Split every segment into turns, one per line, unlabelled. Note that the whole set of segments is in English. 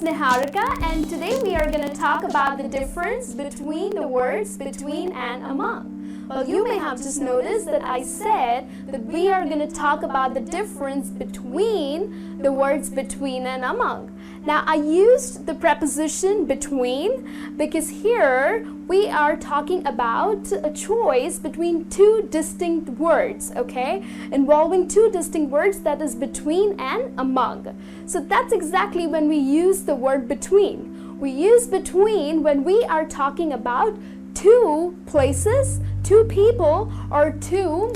Niharika, and today we are going to talk about the difference between the words between and among. Well, you may have just noticed that I said that we are going to talk about the difference between the words between and among. Now, I used the preposition between because here we are talking about a choice between two distinct words, okay? Involving two distinct words, that is between and among. So that's exactly when we use the word between. We use between when we are talking about two places, two people, or two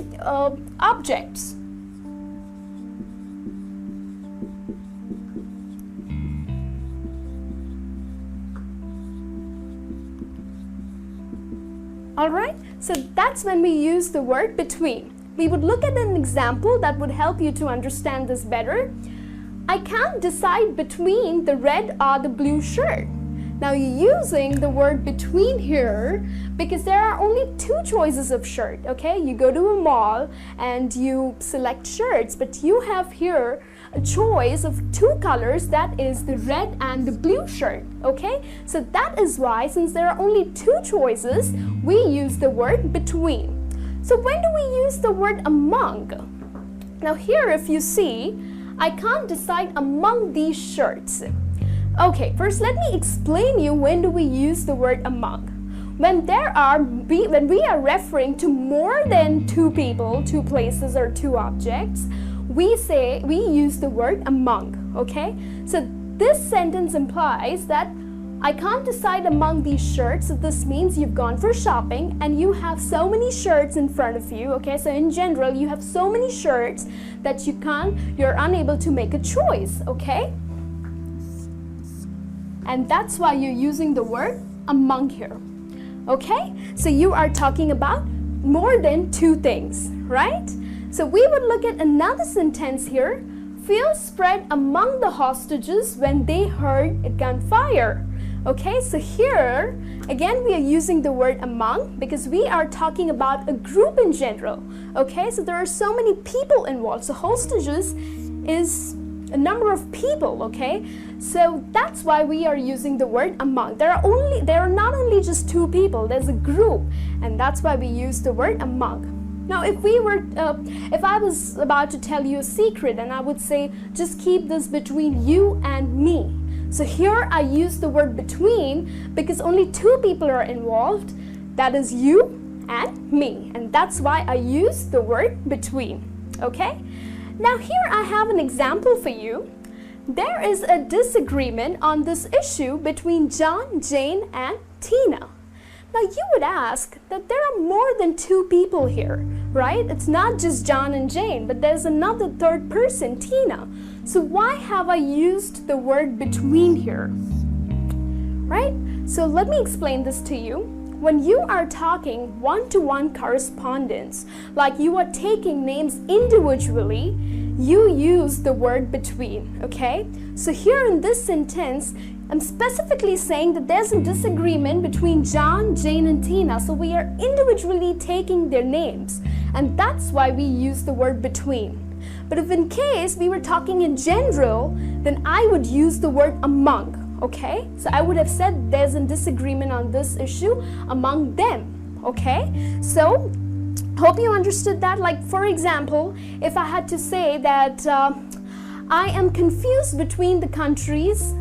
objects. Alright, so that's when we use the word between. We would look at an example that would help you to understand this better. I can't decide between the red or the blue shirt. Now you're using the word between here because there are only two choices of shirt, okay? You go to a mall and you select shirts, but you have here a choice of two colors, that is the red and the blue shirt, okay? So that is why, since there are only two choices, we use the word between. So when do we use the word among? Now here, if you see, I can't decide among these shirts. Okay, first let me explain you when do we use the word among. When we are referring to more than two people, two places, or two objects, we use the word among, okay? So this sentence implies that I can't decide among these shirts. So this means you've gone for shopping and you have so many shirts in front of you, okay? So in general, you have so many shirts that you're unable to make a choice, okay? And that's why you're using the word among here, okay? So you are talking about more than two things, right? So we would look at another sentence here. Fear spread among the hostages when they heard a gunfire. Okay, so here, again, we are using the word among because we are talking about a group in general. Okay, so there are so many people involved. So hostages is a number of people, okay? So that's why we are using the word among. There are not only just two people, there's a group, and that's why we use the word among. Now, if I was about to tell you a secret and I would say, just keep this between you and me. So here I use the word between because only two people are involved, that is you and me. And that's why I use the word between, okay? Now here I have an example for you. There is a disagreement on this issue between John, Jane, and Tina. Now you would ask that there are more than two people here, right? It's not just John and Jane, but there's another third person, Tina. So why have I used the word between here, right? So let me explain this to you. When you are talking one-to-one correspondence, like you are taking names individually, you use the word between, okay? So here in this sentence, I'm specifically saying that there's a disagreement between John, Jane, and Tina. So we are individually taking their names, and that's why we use the word between. But if in case we were talking in general, then I would use the word among, okay? So I would have said there's a disagreement on this issue among them, okay? So hope you understood that. Like, for example, if I had to say that I am confused between the countries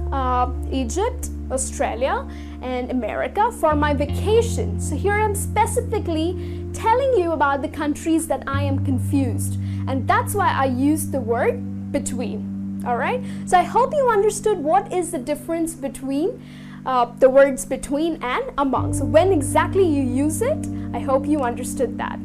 Egypt, Australia, and America for my vacation. So here I'm specifically telling you about the countries that I am confused. And that's why I use the word between. All right? So I hope you understood what is the difference between the words between and among. So when exactly you use it, I hope you understood that.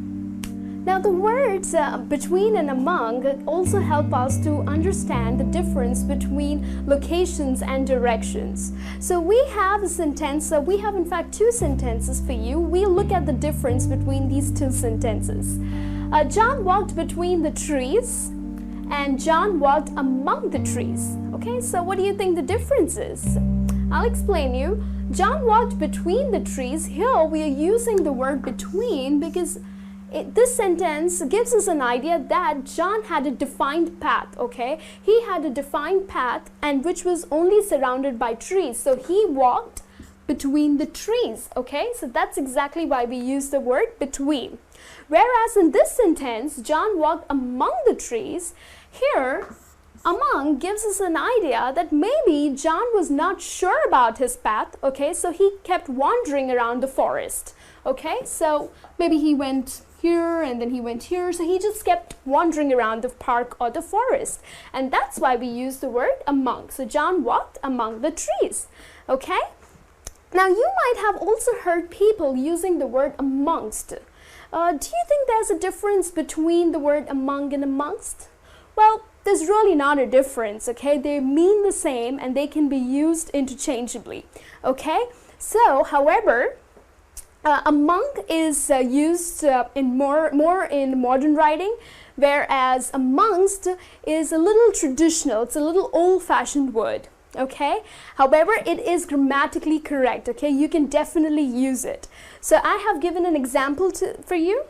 Now the words between and among also help us to understand the difference between locations and directions. So we have a sentence, we have in fact two sentences for you. We'll look at the difference between these two sentences. John walked between the trees and John walked among the trees. Okay, so what do you think the difference is? I'll explain you. John walked between the trees. Here we are using the word between because this sentence gives us an idea that John had a defined path, okay? He had a defined path and which was only surrounded by trees. So he walked between the trees, okay? So that's exactly why we use the word between. Whereas in this sentence, John walked among the trees. Here, among gives us an idea that maybe John was not sure about his path, okay? So he kept wandering around the forest, okay? So maybe he went here and then he went here, so he just kept wandering around the park or the forest, and that's why we use the word among. So John walked among the trees, okay? Now you might have also heard people using the word amongst. Do you think there's a difference between the word among and amongst? Well, there's really not a difference, okay? They mean the same and they can be used interchangeably, okay? So, however, among is used in more in modern writing, whereas amongst is a little traditional. It's a little old-fashioned word, okay? However, it is grammatically correct, okay? You can definitely use it. So I have given an example for you.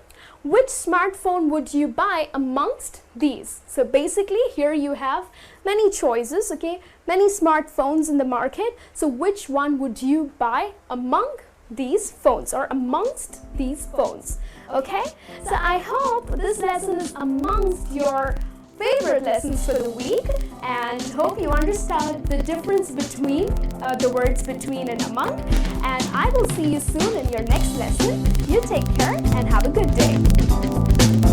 Which smartphone would you buy amongst these? So basically here you have many choices, okay? Many smartphones in the market. So which one would you buy among these phones or amongst these phones? Okay? So I hope this lesson is amongst your favorite lessons for the week, and hope you understand the difference between the words between and among. And I will see you soon in your next lesson. You take care and have a good day.